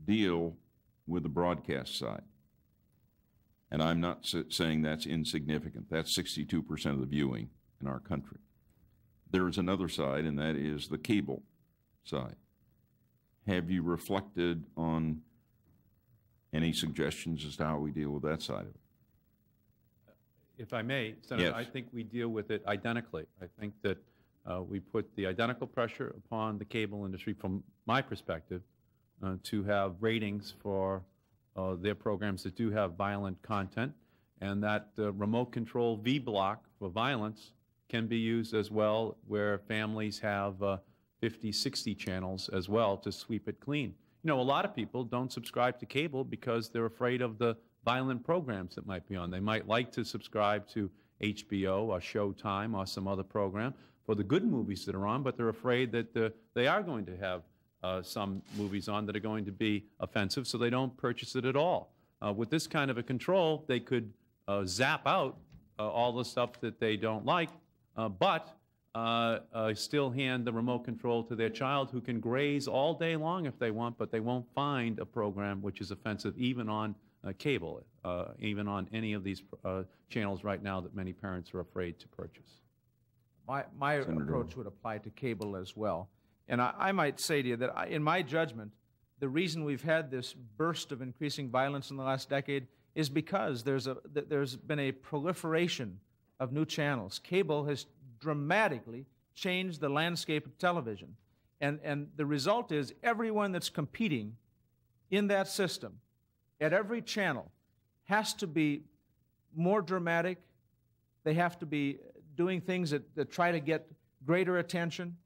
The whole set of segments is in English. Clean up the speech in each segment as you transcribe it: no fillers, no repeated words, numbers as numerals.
deal with the broadcast side. And I'm not saying that's insignificant. That's 62% of the viewing in our country. There is another side, and that is the cable side. Have you reflected on any suggestions as to how we deal with that side of it? If I may, Senator, Yes. I think we deal with it identically. I think that we put the identical pressure upon the cable industry, from my perspective, to have ratings for their programs that do have violent content, and that remote control V block for violence can be used as well, where families have 50, 60 channels as well to sweep it clean. You know, a lot of people don't subscribe to cable because they're afraid of the violent programs that might be on. They might like to subscribe to HBO or Showtime or some other program for the good movies that are on, but they're afraid that they are going to have some movies on that are going to be offensive, so they don't purchase it at all. With this kind of a control, they could zap out all the stuff that they don't like, but still hand the remote control to their child, who can graze all day long if they want, but they won't find a program which is offensive even on cable, even on any of these channels right now that many parents are afraid to purchase. My approach would apply to cable as well. And I might say to you that, in my judgment, the reason we've had this burst of increasing violence in the last decade is because there's been a proliferation of new channels. Cable has dramatically changed the landscape of television. And the result is everyone that's competing in that system at every channel has to be more dramatic. They have to be doing things that try to get greater attention.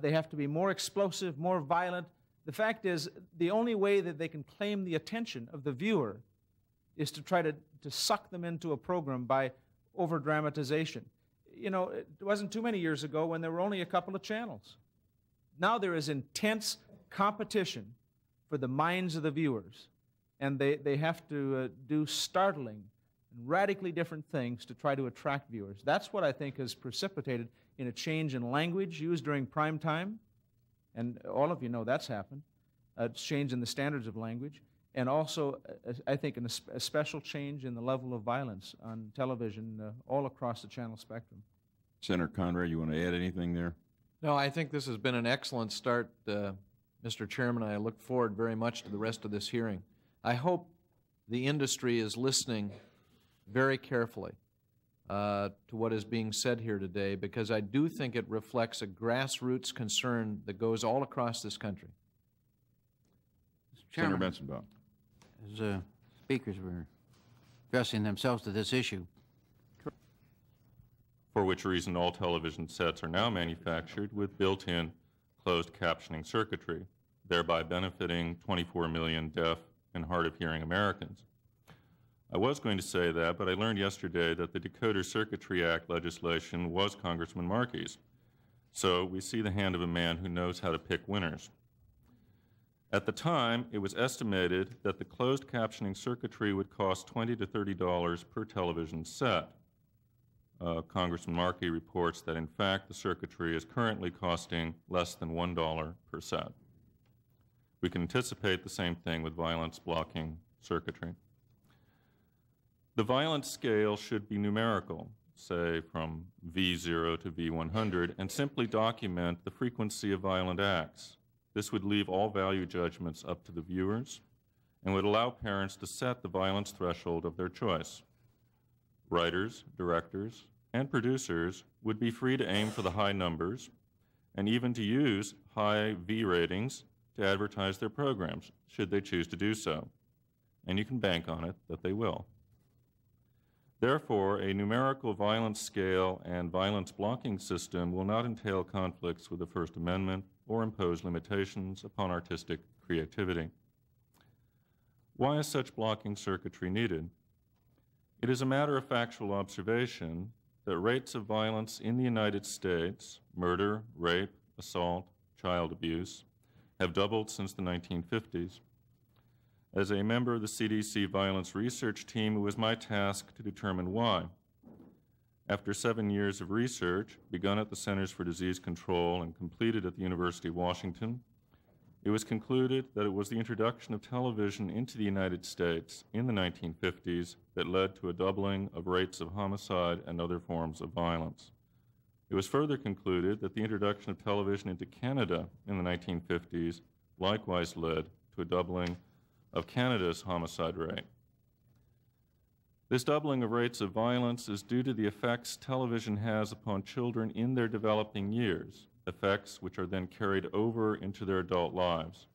They have to be more explosive, more violent. The fact is, the only way that they can claim the attention of the viewer is to try to suck them into a program by over-dramatization. You know, it wasn't too many years ago when there were only a couple of channels. Now there is intense competition for the minds of the viewers, and they have to do startling and radically different things to try to attract viewers. That's what I think has precipitated in a change in language used during prime time, and all of you know that's happened, a change in the standards of language, and also, I think, a special change in the level of violence on television all across the channel spectrum. Senator Conrad, you want to add anything there? No, I think this has been an excellent start, Mr. Chairman. I look forward very much to the rest of this hearing. I hope the industry is listening very carefully to what is being said here today, because I do think it reflects a grassroots concern that goes all across this country. Mr. Chairman, Senator Bensenbaum. as speakers were addressing themselves to this issue, for which reason all television sets are now manufactured with built-in closed captioning circuitry, thereby benefiting 24 million deaf and hard of hearing Americans. I was going to say that, but I learned yesterday that the Decoder Circuitry Act legislation was Congressman Markey's. So we see the hand of a man who knows how to pick winners. At the time, it was estimated that the closed captioning circuitry would cost $20 to $30 per television set. Congressman Markey reports that, in fact, the circuitry is currently costing less than $1 per set. We can anticipate the same thing with violence blocking circuitry. The violence scale should be numerical, say from V0 to V100, and simply document the frequency of violent acts. This would leave all value judgments up to the viewers and would allow parents to set the violence threshold of their choice. Writers, directors, and producers would be free to aim for the high numbers and even to use high V ratings to advertise their programs, should they choose to do so. And you can bank on it that they will. Therefore, a numerical violence scale and violence blocking system will not entail conflicts with the First Amendment or impose limitations upon artistic creativity. Why is such blocking circuitry needed? It is a matter of factual observation that rates of violence in the United States, murder, rape, assault, child abuse, have doubled since the 1950s. As a member of the CDC violence research team, it was my task to determine why. After 7 years of research, begun at the Centers for Disease Control and completed at the University of Washington, It was concluded that it was the introduction of television into the United States in the 1950s that led to a doubling of rates of homicide and other forms of violence. It was further concluded that the introduction of television into Canada in the 1950s likewise led to a doubling of Canada's homicide rate. This doubling of rates of violence is due to the effects television has upon children in their developing years, effects which are then carried over into their adult lives.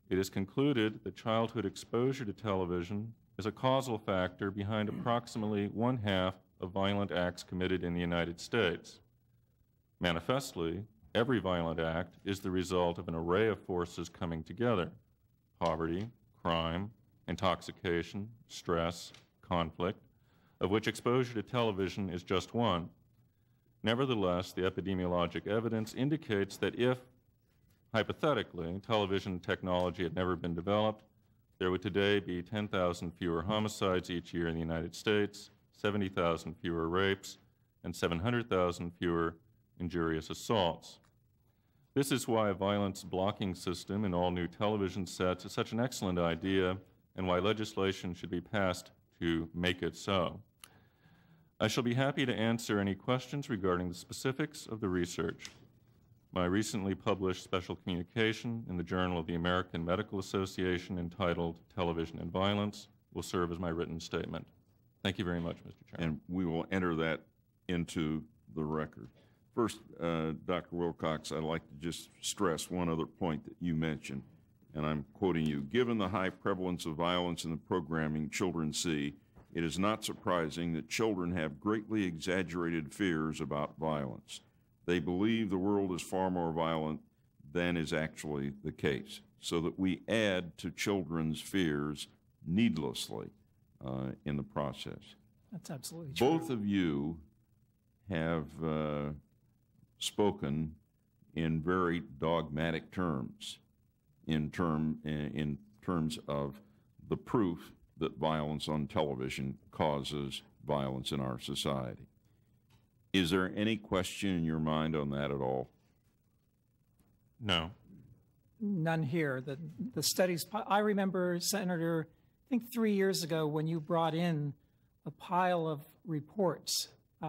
It is concluded that childhood exposure to television is a causal factor behind approximately 1/2 of violent acts committed in the United States. Manifestly, every violent act is the result of an array of forces coming together: poverty, crime, intoxication, stress, conflict, of which exposure to television is just one. Nevertheless, the epidemiologic evidence indicates that if, hypothetically, television technology had never been developed, there would today be 10,000 fewer homicides each year in the United States, 70,000 fewer rapes, and 700,000 fewer injurious assaults. This is why a violence blocking system in all new television sets is such an excellent idea, and why legislation should be passed to make it so. I shall be happy to answer any questions regarding the specifics of the research. My recently published special communication in the Journal of the American Medical Association entitled Television and Violence will serve as my written statement. Thank you very much, Mr. Chairman. And we will enter that into the record. First, Dr. Wilcox, I'd like to just stress one other point that you mentioned, and I'm quoting you. Given the high prevalence of violence in the programming children see, it is not surprising that children have greatly exaggerated fears about violence. They believe the world is far more violent than is actually the case, so that we add to children's fears needlessly in the process. That's absolutely true. Both of you have spoken in very dogmatic terms, in terms of the proof that violence on television causes violence in our society. Is there any question in your mind on that at all? No. None here. The studies, I remember, Senator, I think 3 years ago when you brought in a pile of reports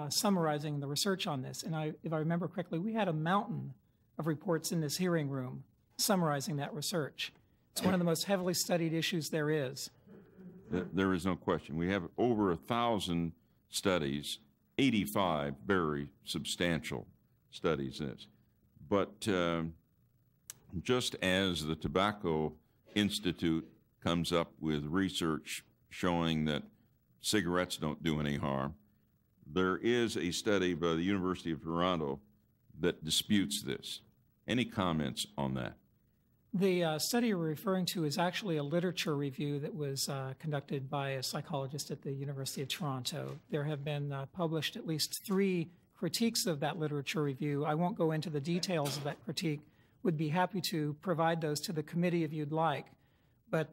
summarizing the research on this, and if I remember correctly, we had a mountain of reports in this hearing room summarizing that research. It's one of the most heavily studied issues there is. There is no question. We have over 1,000 studies, 85 very substantial studies in this. But just as the Tobacco Institute comes up with research showing that cigarettes don't do any harm, there is a study by the University of Toronto that disputes this. Any comments on that? The study you're referring to is actually a literature review that was conducted by a psychologist at the University of Toronto. There have been published at least 3 critiques of that literature review. I won't go into the details of that critique. Would be happy to provide those to the committee if you'd like. But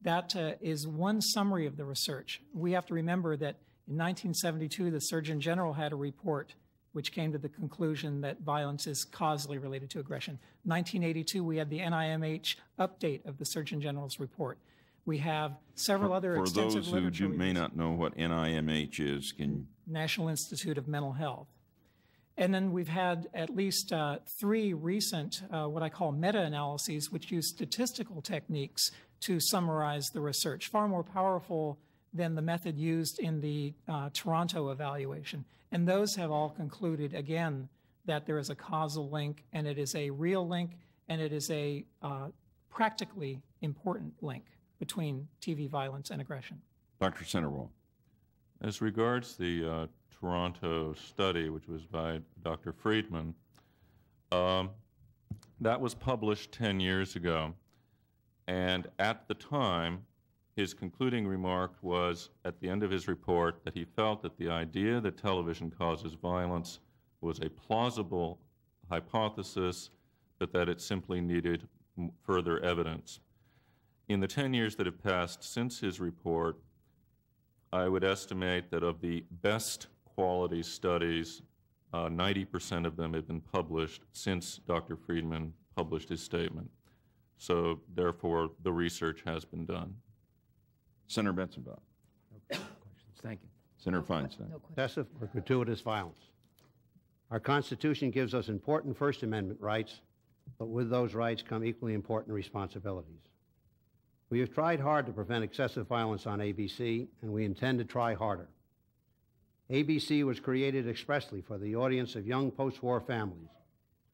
that is one summary of the research. We have to remember that in 1972, the Surgeon General had a report which came to the conclusion that violence is causally related to aggression. 1982, we had the NIMH update of the Surgeon General's report. We have several other extensive literature. For those who may not know what NIMH is, National Institute of Mental Health. And then we've had at least 3 recent, what I call meta-analyses, which use statistical techniques to summarize the research, far more powerful than the method used in the Toronto evaluation. And those have all concluded, again, that there is a causal link, and it is a real link, and it is a practically important link between TV violence and aggression. Dr. Centerwall. As regards the Toronto study, which was by Dr. Friedman, that was published 10 years ago. And at the time, his concluding remark was, at the end of his report, that he felt that the idea that television causes violence was a plausible hypothesis, but that it simply needed further evidence. In the 10 years that have passed since his report, I would estimate that of the best quality studies, 90% of them have been published since Dr. Friedman published his statement. So therefore, the research has been done. Senator Betzenbaugh. Questions. Thank you. Senator Feinstein. Excessive or gratuitous violence. Our Constitution gives us important First Amendment rights, but with those rights come equally important responsibilities. We have tried hard to prevent excessive violence on ABC, and we intend to try harder. ABC was created expressly for the audience of young post-war families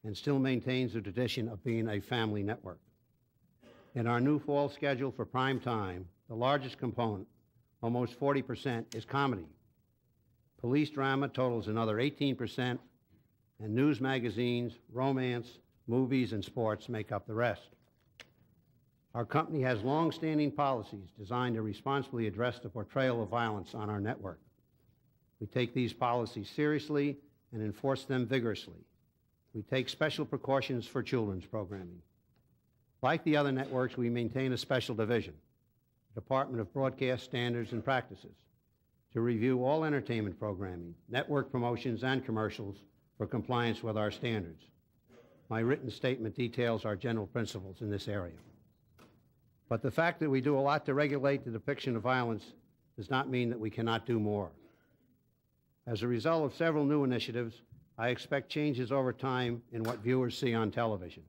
and still maintains the tradition of being a family network. In our new fall schedule for prime time, the largest component, almost 40%, is comedy. Police drama totals another 18%, and news magazines, romance, movies, and sports make up the rest. Our company has long-standing policies designed to responsibly address the portrayal of violence on our network. We take these policies seriously and enforce them vigorously. We take special precautions for children's programming. Like the other networks, we maintain a special division, the Department of Broadcast Standards and Practices, to review all entertainment programming, network promotions, and commercials for compliance with our standards. My written statement details our general principles in this area. But the fact that we do a lot to regulate the depiction of violence does not mean that we cannot do more. As a result of several new initiatives, I expect changes over time in what viewers see on television.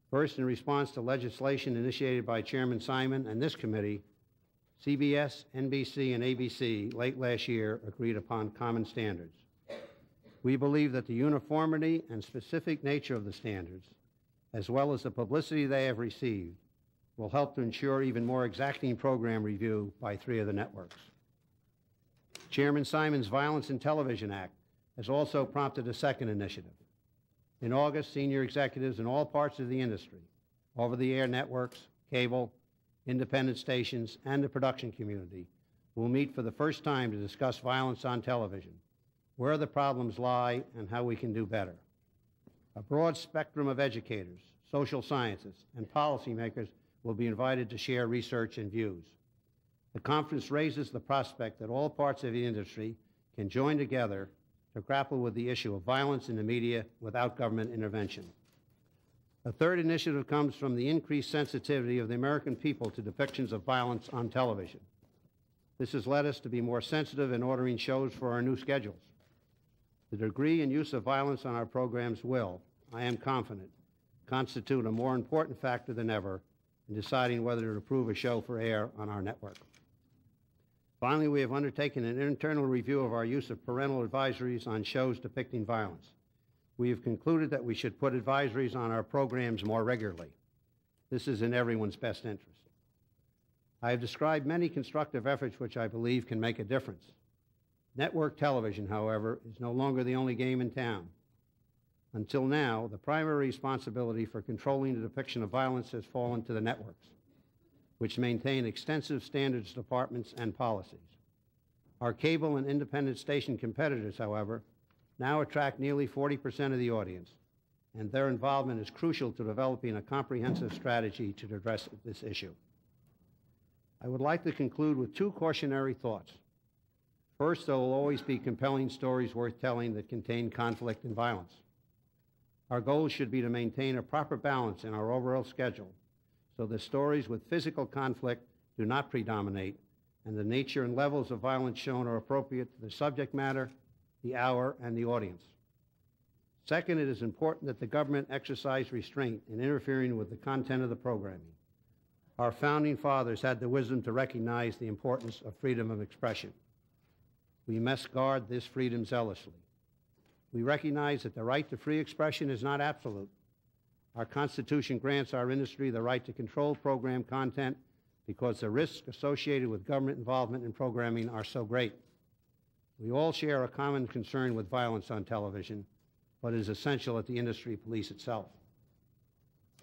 First, in response to legislation initiated by Chairman Simon and this committee, CBS, NBC, and ABC late last year agreed upon common standards. We believe that the uniformity and specific nature of the standards, as well as the publicity they have received, will help to ensure even more exacting program review by 3 of the networks. Chairman Simon's Violence in Television Act has also prompted a second initiative. In August, senior executives in all parts of the industry, over-the-air networks, cable, independent stations, and the production community will meet for the first time to discuss violence on television, where the problems lie, and how we can do better. A broad spectrum of educators, social scientists, and policymakers will be invited to share research and views. The conference raises the prospect that all parts of the industry can join together to grapple with the issue of violence in the media without government intervention. A third initiative comes from the increased sensitivity of the American people to depictions of violence on television. This has led us to be more sensitive in ordering shows for our new schedules. The degree and use of violence on our programs will, I am confident, constitute a more important factor than ever in deciding whether to approve a show for air on our network. Finally, we have undertaken an internal review of our use of parental advisories on shows depicting violence. We have concluded that we should put advisories on our programs more regularly. This is in everyone's best interest. I have described many constructive efforts which I believe can make a difference. Network television, however, is no longer the only game in town. Until now, the primary responsibility for controlling the depiction of violence has fallen to the networks, which maintain extensive standards departments and policies. Our cable and independent station competitors, however, now attract nearly 40% of the audience, and their involvement is crucial to developing a comprehensive strategy to address this issue. I would like to conclude with 2 cautionary thoughts. First, there will always be compelling stories worth telling that contain conflict and violence. Our goal should be to maintain a proper balance in our overall schedule so the stories with physical conflict do not predominate and the nature and levels of violence shown are appropriate to the subject matter, the hour, and the audience. Second, it is important that the government exercise restraint in interfering with the content of the programming. Our founding fathers had the wisdom to recognize the importance of freedom of expression. We must guard this freedom zealously. We recognize that the right to free expression is not absolute. Our Constitution grants our industry the right to control program content because the risks associated with government involvement in programming are so great. We all share a common concern with violence on television, but it is essential that the industry police itself.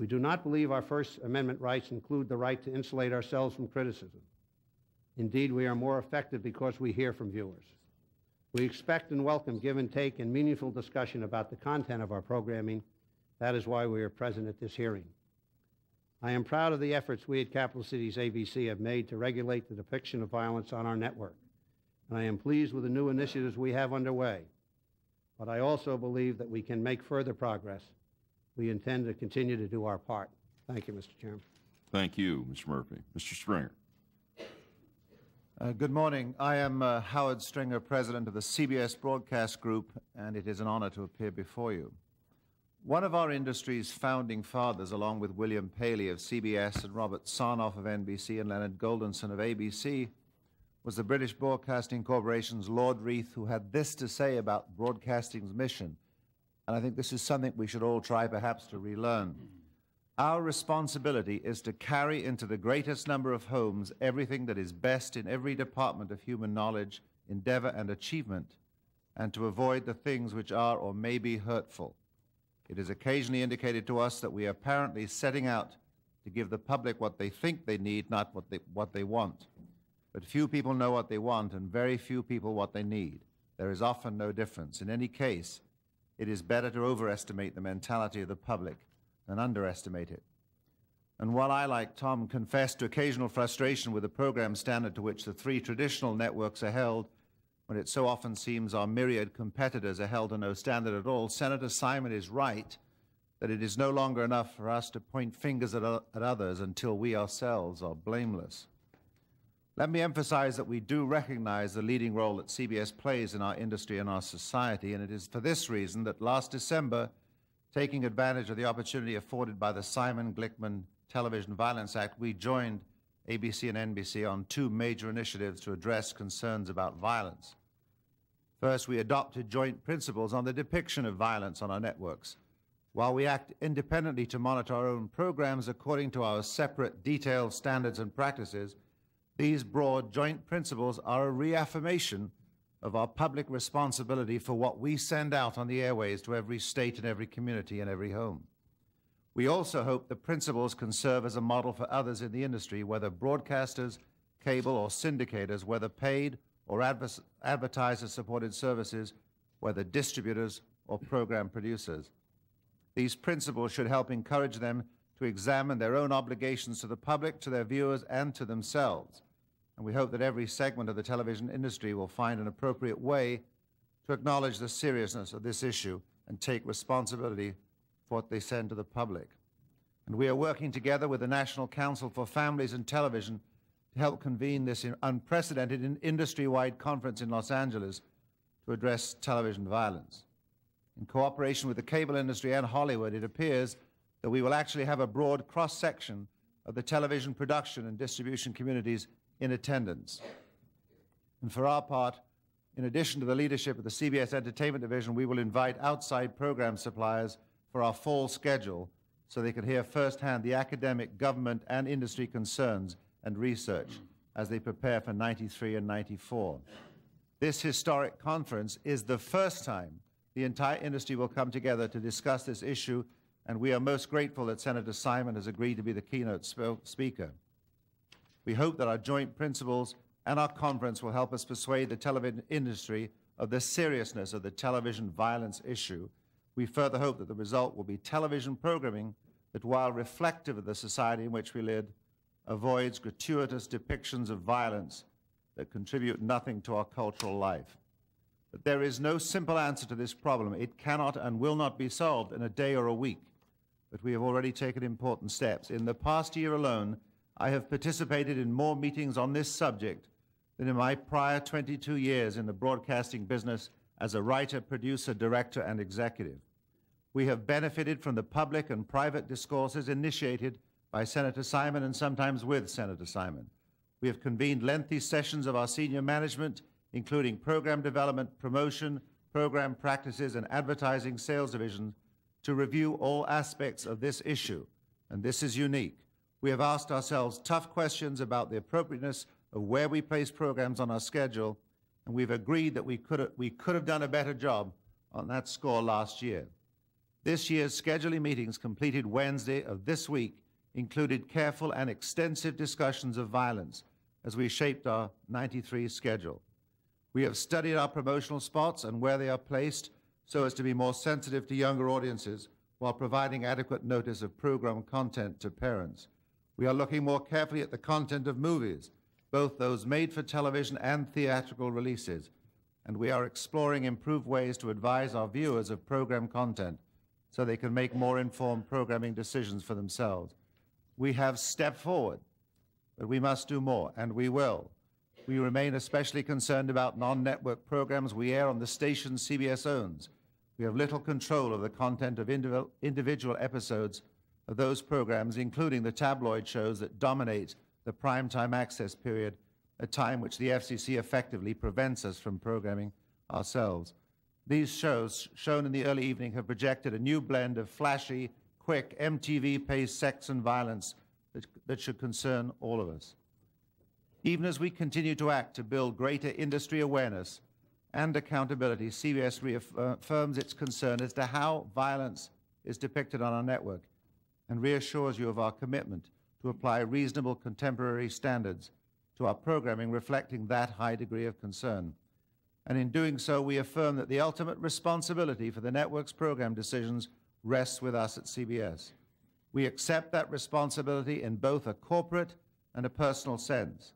We do not believe our First Amendment rights include the right to insulate ourselves from criticism. Indeed, we are more effective because we hear from viewers. We expect and welcome give and take and meaningful discussion about the content of our programming. That is why we are present at this hearing. I am proud of the efforts we at Capital Cities ABC have made to regulate the depiction of violence on our network, and I am pleased with the new initiatives we have underway. But I also believe that we can make further progress. We intend to continue to do our part. Thank you, Mr. Chairman. Thank you, Mr. Murphy. Mr. Springer. Good morning. I am Howard Stringer, president of the CBS Broadcast Group, and it is an honor to appear before you. One of our industry's founding fathers, along with William Paley of CBS and Robert Sarnoff of NBC and Leonard Goldenson of ABC, was the British Broadcasting Corporation's Lord Reith, who had this to say about broadcasting's mission. And I think this is something we should all try perhaps to relearn. Our responsibility is to carry into the greatest number of homes everything that is best in every department of human knowledge, endeavor, and achievement, and to avoid the things which are or may be hurtful. It is occasionally indicated to us that we are apparently setting out to give the public what they think they need, not what they want. But few people know what they want, and very few people what they need. There is often no difference. In any case, it is better to overestimate the mentality of the public than underestimate it. And while I, like Tom, confess to occasional frustration with the program standard to which the three traditional networks are held, when it so often seems our myriad competitors are held to no standard at all, Senator Simon is right that it is no longer enough for us to point fingers at others until we ourselves are blameless. Let me emphasize that we do recognize the leading role that CBS plays in our industry and our society, and it is for this reason that last December, taking advantage of the opportunity afforded by the Simon-Glickman Television Violence Act, we joined ABC and NBC on two major initiatives to address concerns about violence. First, we adopted joint principles on the depiction of violence on our networks. While we act independently to monitor our own programs according to our separate detailed standards and practices, these broad joint principles are a reaffirmation of our public responsibility for what we send out on the airways to every state and every community and every home. We also hope the principles can serve as a model for others in the industry, whether broadcasters, cable, or syndicators, whether paid or advertiser-supported services, whether distributors or program producers. These principles should help encourage them to examine their own obligations to the public, to their viewers, and to themselves. And we hope that every segment of the television industry will find an appropriate way to acknowledge the seriousness of this issue and take responsibility for what they send to the public. And we are working together with the National Council for Families and Television to help convene this unprecedented industry-wide conference in Los Angeles to address television violence. In cooperation with the cable industry and Hollywood, it appears that we will actually have a broad cross-section of the television production and distribution communities in attendance. And for our part, in addition to the leadership of the CBS Entertainment Division, we will invite outside program suppliers for our fall schedule so they can hear firsthand the academic, government, and industry concerns and research as they prepare for 93 and 94. This historic conference is the first time the entire industry will come together to discuss this issue, and we are most grateful that Senator Simon has agreed to be the keynote speaker. We hope that our joint principles and our conference will help us persuade the television industry of the seriousness of the television violence issue. We further hope that the result will be television programming that, while reflective of the society in which we live, avoids gratuitous depictions of violence that contribute nothing to our cultural life. But there is no simple answer to this problem. It cannot and will not be solved in a day or a week, but we have already taken important steps. In the past year alone, I have participated in more meetings on this subject than in my prior 22 years in the broadcasting business as a writer, producer, director, and executive. We have benefited from the public and private discourses initiated by Senator Simon and sometimes with Senator Simon. We have convened lengthy sessions of our senior management, including program development, promotion, program practices, and advertising sales divisions, to review all aspects of this issue, and this is unique. We have asked ourselves tough questions about the appropriateness of where we place programs on our schedule, and we've agreed that we could have done a better job on that score last year. This year's scheduling meetings, completed Wednesday of this week, included careful and extensive discussions of violence as we shaped our 93 schedule. We have studied our promotional spots and where they are placed so as to be more sensitive to younger audiences while providing adequate notice of program content to parents. We are looking more carefully at the content of movies, both those made for television and theatrical releases, and we are exploring improved ways to advise our viewers of program content so they can make more informed programming decisions for themselves. We have stepped forward, but we must do more, and we will. We remain especially concerned about non-network programs we air on the stations CBS owns. We have little control of the content of individual episodes of those programs, including the tabloid shows that dominate the primetime access period, a time which the FCC effectively prevents us from programming ourselves. These shows, shown in the early evening, have projected a new blend of flashy, quick, MTV-paced sex and violence that should concern all of us. Even as we continue to act to build greater industry awareness and accountability, CBS reaffirms its concern as to how violence is depicted on our network and reassures you of our commitment to apply reasonable contemporary standards to our programming reflecting that high degree of concern. And in doing so, we affirm that the ultimate responsibility for the network's program decisions rests with us at CBS. We accept that responsibility in both a corporate and a personal sense.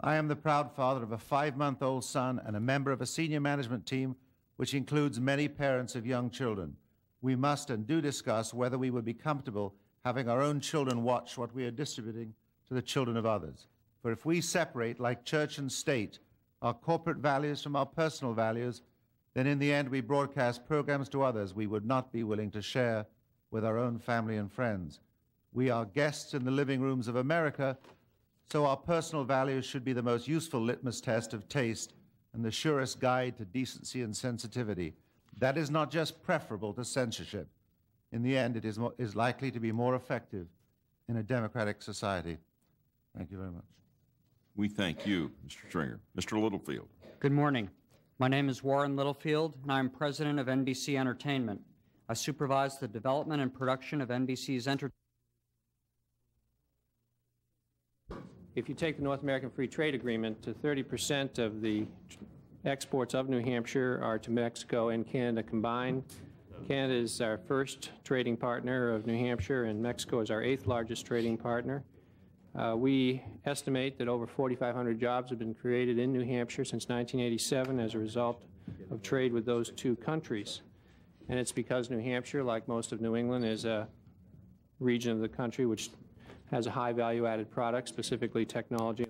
I am the proud father of a 5-month-old son and a member of a senior management team which includes many parents of young children. We must and do discuss whether we would be comfortable having our own children watch what we are distributing to the children of others. For if we separate, like church and state, our corporate values from our personal values, then in the end we broadcast programs to others we would not be willing to share with our own family and friends. We are guests in the living rooms of America, so our personal values should be the most useful litmus test of taste and the surest guide to decency and sensitivity. That is not just preferable to censorship. In the end, it is likely to be more effective in a democratic society. Thank you very much. We thank you, Mr. Stringer. Mr. Littlefield. Good morning. My name is Warren Littlefield, and I am president of NBC Entertainment. I supervise the development and production of NBC's entertainment. If you take the North American Free Trade Agreement, 30% of the exports of New Hampshire are to Mexico and Canada combined. Canada is our first trading partner of New Hampshire, and Mexico is our 8th largest trading partner. We estimate that over 4,500 jobs have been created in New Hampshire since 1987 as a result of trade with those two countries. And it's because New Hampshire, like most of New England, is a region of the country which has a high value-added product, specifically technology.